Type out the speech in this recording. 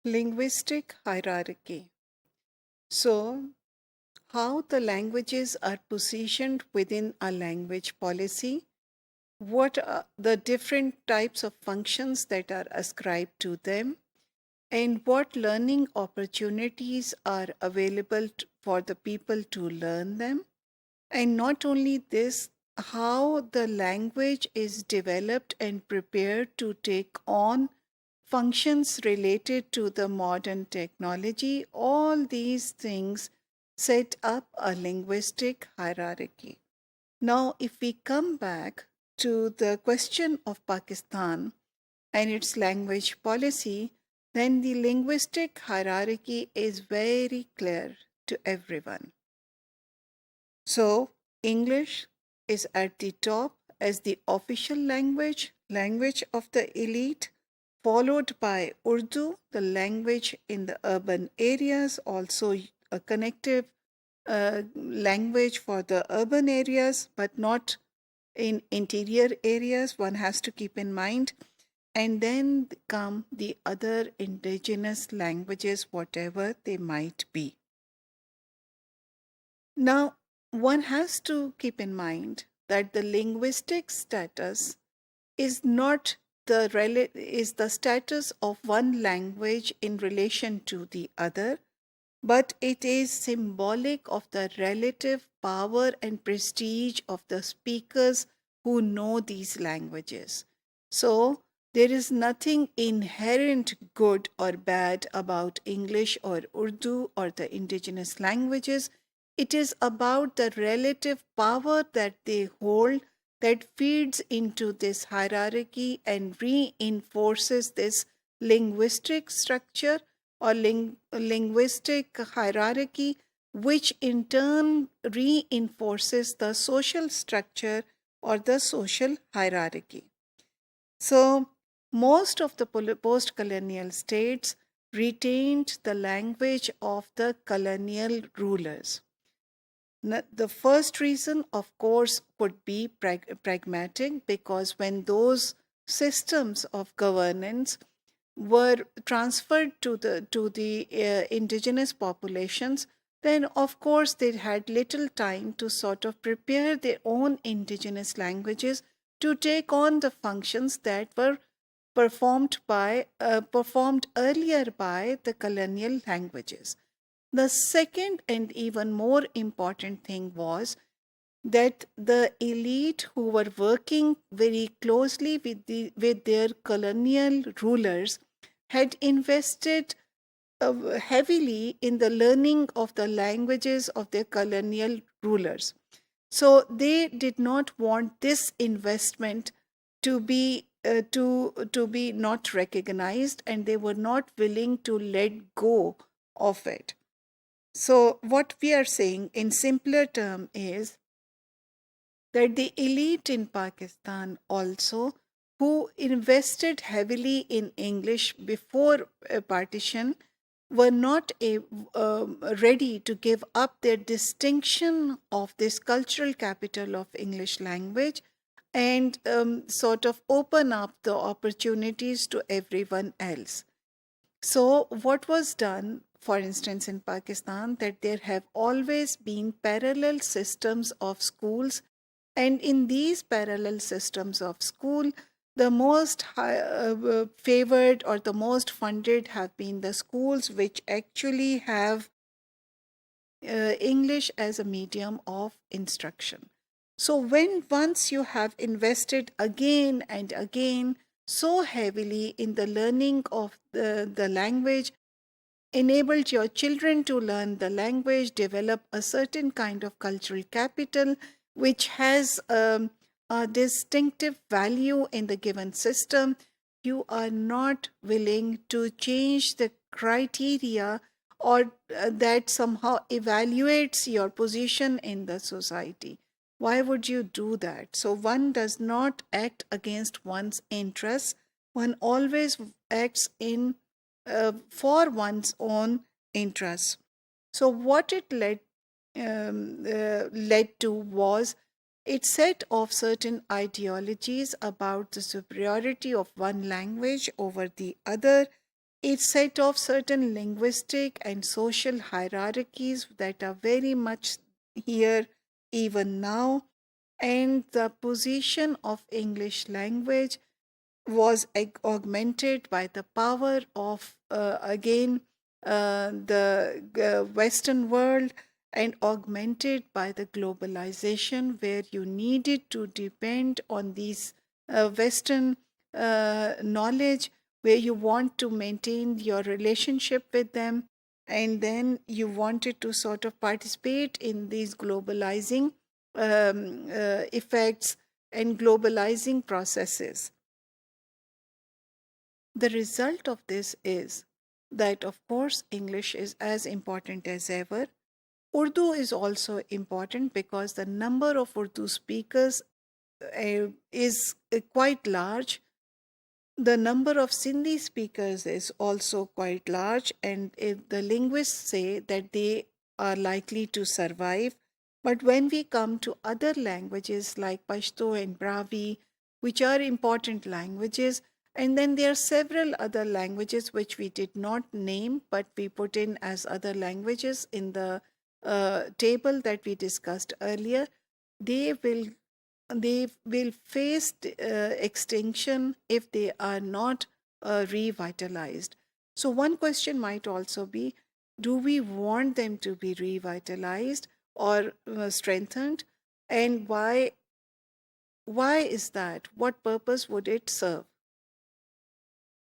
Linguistic hierarchy. So, how the languages are positioned within a language policy, what are the different types of functions that are ascribed to them, and what learning opportunities are available for the people to learn them. And not only this, how the language is developed and prepared to take on functions related to the modern technology. All these things set up a linguistic hierarchy. Now, if we come back to the question of Pakistan and its language policy, then the linguistic hierarchy is very clear to everyone. So, English is at the top as the official language of the elite, followed by Urdu, the language in the urban areas, also a connective language for the urban areas, but not in interior areas, one has to keep in mind. And then come the other indigenous languages, whatever they might be. Now, one has to keep in mind that the linguistic status is not the status of one language in relation to the other, but it is symbolic of the relative power and prestige of the speakers who know these languages. So, there is nothing inherent good or bad about English or Urdu or the indigenous languages. It is about the relative power that they hold that feeds into this hierarchy and reinforces this linguistic structure or linguistic hierarchy, which in turn reinforces the social structure or the social hierarchy. So, most of the post-colonial states retained the language of the colonial rulers. The first reason, of course, would be pragmatic, because when those systems of governance were transferred to the indigenous populations, then of course they had little time to sort of prepare their own indigenous languages to take on the functions that were performed earlier by the colonial languages. The second and even more important thing was that the elite who were working very closely with their colonial rulers had invested heavily in the learning of the languages of their colonial rulers. So they did not want this investment to be not recognized, and they were not willing to let go of it. So what we are saying in simpler term is that the elite in Pakistan also, who invested heavily in English before partition, were not ready to give up their distinction of this cultural capital of English language and sort of open up the opportunities to everyone else. So what was done, for instance, in Pakistan, that there have always been parallel systems of schools, and in these parallel systems of school, the most favored or the most funded have been the schools which actually have English as a medium of instruction. So once you have invested again and again so heavily in the learning of the language, enabled your children to learn the language, develop a certain kind of cultural capital which has a distinctive value in the given system, you are not willing to change the criteria or that somehow evaluates your position in the society. Why would you do that? So one does not act against one's interests. One always acts in for one's own interests. So what it led to was it set off certain ideologies about the superiority of one language over the other. it set off certain linguistic and social hierarchies that are very much here even now, and the position of English language was augmented by the power of again the Western world, and augmented by the globalization, where you needed to depend on these Western knowledge, where you want to maintain your relationship with them, and then you wanted to sort of participate in these globalizing effects and globalizing processes. The result of this is that, of course, English is as important as ever. Urdu is also important because the number of Urdu speakers is quite large. The number of Sindhi speakers is also quite large, and if the linguists say that they are likely to survive. But when we come to other languages like Pashto and Brahui, which are important languages, and then there are several other languages which we did not name, but we put in as other languages in the table that we discussed earlier, they will face extinction if they are not revitalized. So one question might also be, do we want them to be revitalized or strengthened, and why is that? What purpose would it serve?